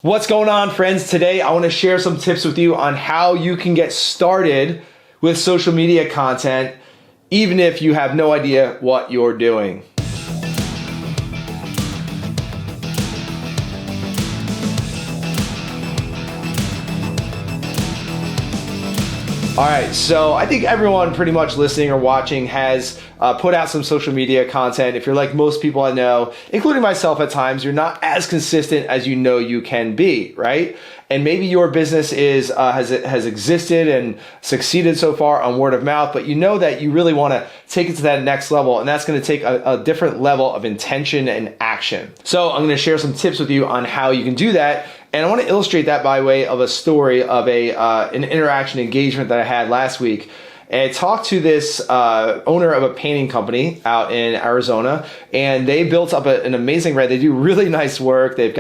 What's going on, friends? Today I want to share some tips with you on how you can get started with social media content even if you have no idea what you're doing. All right, so I think everyone pretty much listening or watching has put out some social media content. If you're like most people I know, including myself at times, you're not as consistent as you know you can be, right? And maybe your business has existed and succeeded so far on word of mouth, but you know that you really want to take it to that next level, and that's going to take a different level of intention and action. So I'm going to share some tips with you on how you can do that. And I want to illustrate that by way of a story of an interaction engagement that I had last week. And I talked to this owner of a painting company out in Arizona, and they built up an amazing brand. They do really nice work. They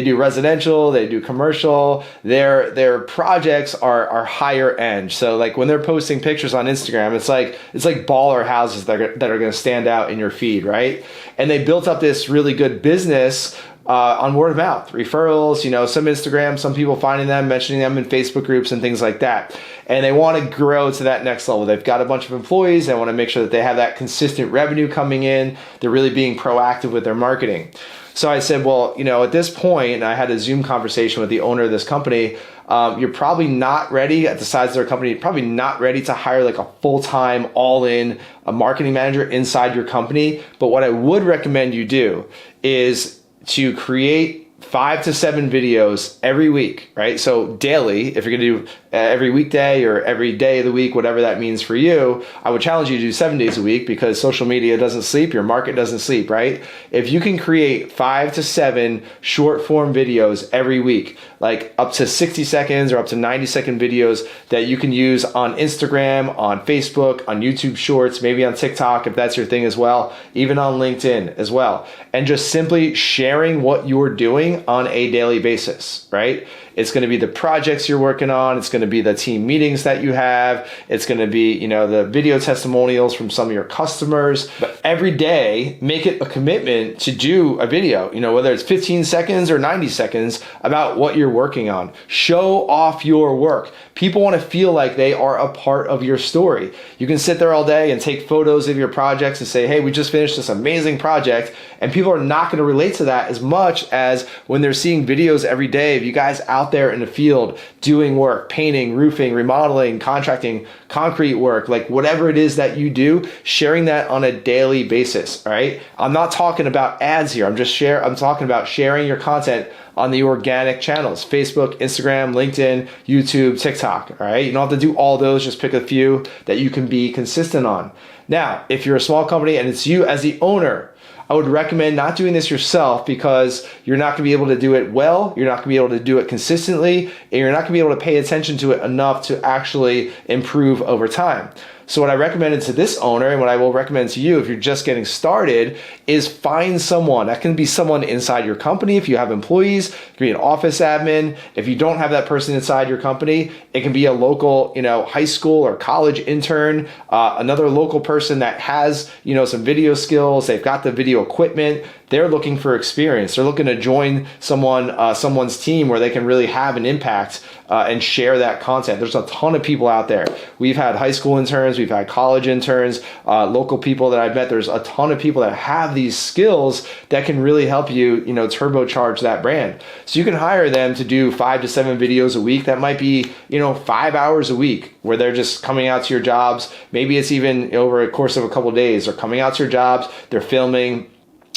do residential, they do commercial. Their projects are higher end. So like when they're posting pictures on Instagram, it's like baller houses that are going to stand out in your feed, right? And they built up this really good business on word of mouth, referrals, some Instagram, some people finding them, mentioning them in Facebook groups and things like that. And they want to grow to that next level. They've got a bunch of employees. They want to make sure that they have that consistent revenue coming in. They're really being proactive with their marketing. So I said, well, at this point, and I had a Zoom conversation with the owner of this company, you're probably not ready at the size of their company, probably not ready to hire like a full-time, all-in a marketing manager inside your company. But what I would recommend you do is to create 5 to 7 videos every week, right? So daily, if you're gonna do every weekday or every day of the week, whatever that means for you, I would challenge you to do 7 days a week because social media doesn't sleep, your market doesn't sleep, right? If you can create 5 to 7 short form videos every week, like up to 60 seconds or up to 90-second videos that you can use on Instagram, on Facebook, on YouTube Shorts, maybe on TikTok if that's your thing as well, even on LinkedIn as well, and just simply sharing what you're doing on a daily basis, right? It's going to be the projects you're working on. It's going to be the team meetings that you have. It's going to be, the video testimonials from some of your customers. But every day, make it a commitment to do a video, whether it's 15 seconds or 90 seconds about what you're working on. Show off your work. People want to feel like they are a part of your story. You can sit there all day and take photos of your projects and say, hey, we just finished this amazing project. And people are not going to relate to that as much as when they're seeing videos every day of you guys out there in the field doing work, painting, roofing, remodeling, contracting, concrete work, like whatever it is that you do, sharing that on a daily basis, all right? I'm not talking about ads here. I'm talking about sharing your content on the organic channels, Facebook, Instagram, LinkedIn, YouTube, TikTok, all right? You don't have to do all those, just pick a few that you can be consistent on. Now, if you're a small company and it's you as the owner, I would recommend not doing this yourself because you're not going to be able to do it well, you're not going to be able to do it consistently, and you're not going to be able to pay attention to it enough to actually improve over time. So what I recommended to this owner and what I will recommend to you if you're just getting started is find someone. That can be someone inside your company if you have employees. It can be an office admin. If you don't have that person inside your company, it can be a local, high school or college intern, another local person that has, some video skills. They've got the video equipment. They're looking for experience. They're looking to join someone's team where they can really have an impact and share that content. There's a ton of people out there. We've had high school interns, we've had college interns, local people that I've met. There's a ton of people that have these skills that can really help you, turbocharge that brand. So you can hire them to do 5 to 7 videos a week. That might be, 5 hours a week where they're just coming out to your jobs. Maybe it's even over a course of a couple of days. They're coming out to your jobs, they're filming,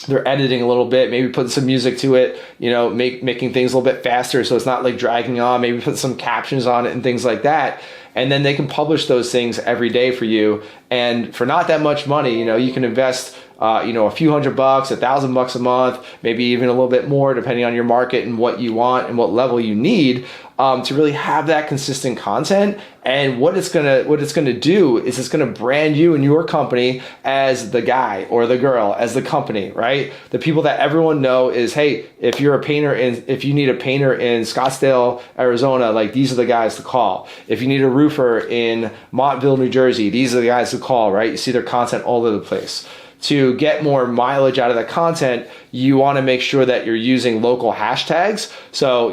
they're editing a little bit, maybe putting some music to it, making things a little bit faster so it's not like dragging on, maybe put some captions on it and things like that. And then they can publish those things every day for you. And for not that much money, you can invest a few $100, $1,000 a month, maybe even a little bit more depending on your market and what you want and what level you need to really have that consistent content. And what it's gonna do is it's gonna brand you and your company as the guy or the girl, as the company, right? The people that everyone know is, hey, if you're a painter and if you need a painter in Scottsdale, Arizona, like these are the guys to call. If you need a roofer in Montville, New Jersey, these are the guys to call, right? You see their content all over the place. To get more mileage out of the content, you want to make sure that you're using local hashtags. So,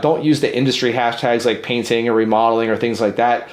don't use the industry hashtags like painting or remodeling or things like that.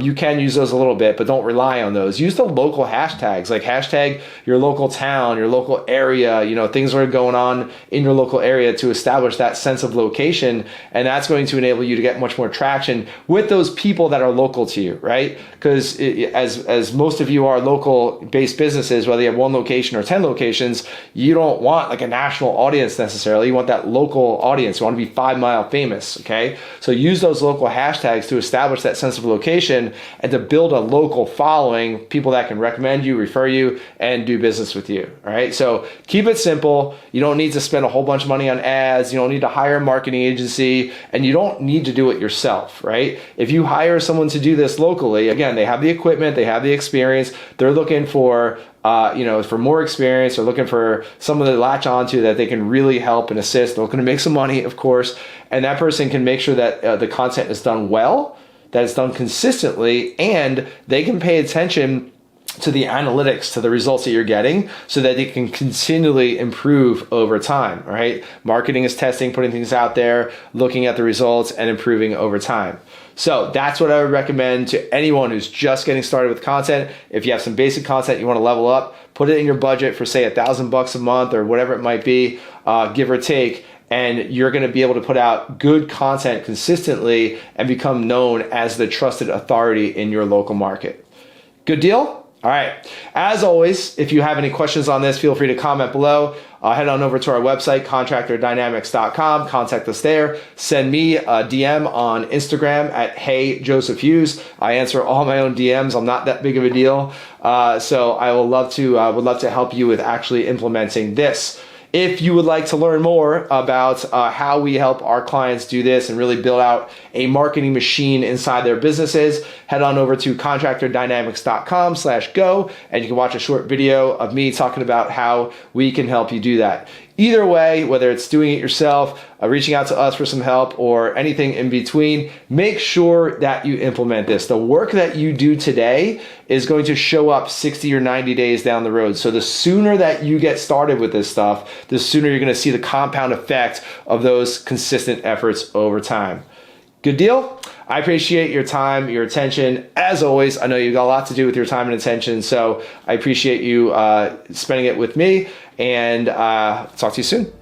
You can use those a little bit, but don't rely on those. Use the local hashtags, like hashtag your local town, your local area, things that are going on in your local area to establish that sense of location. And that's going to enable you to get much more traction with those people that are local to you, right? Because as most of you are local based businesses, whether you have one location or 10 locations, you don't want like a national audience necessarily. You want that local audience. You want to be 5 Mile famous, okay? So use those local hashtags to establish that sense of location and to build a local following, people that can recommend you, refer you, and do business with you, all right? So keep it simple. You don't need to spend a whole bunch of money on ads. You don't need to hire a marketing agency, and you don't need to do it yourself, right? If you hire someone to do this locally, again, they have the equipment, they have the experience, they're looking for for more experience, or looking for someone to latch onto that they can really help and assist. They're looking to make some money, of course, and that person can make sure that the content is done well, that it's done consistently, and they can pay attention to the analytics, to the results that you're getting, so that they can continually improve over time, right? Marketing is testing, putting things out there, looking at the results, and improving over time. So that's what I would recommend to anyone who's just getting started with content. If you have some basic content you want to level up, put it in your budget for say $1,000 a month or whatever it might be, give or take, and you're going to be able to put out good content consistently and become known as the trusted authority in your local market. Good deal? All right. As always, if you have any questions on this, feel free to comment below. Head on over to our website, contractordynamics.com. Contact us there. Send me a DM on Instagram at HeyJosephHughes. I answer all my own DMs. I'm not that big of a deal. So I would love to help you with actually implementing this. If you would like to learn more about how we help our clients do this and really build out a marketing machine inside their businesses, head on over to contractordynamics.com/go, and you can watch a short video of me talking about how we can help you do that. Either way, whether it's doing it yourself, reaching out to us for some help, or anything in between, make sure that you implement this. The work that you do today is going to show up 60 or 90 days down the road. So the sooner that you get started with this stuff, the sooner you're going to see the compound effect of those consistent efforts over time. Good deal? I appreciate your time, your attention. As always, I know you've got a lot to do with your time and attention, so I appreciate you spending it with me, and talk to you soon.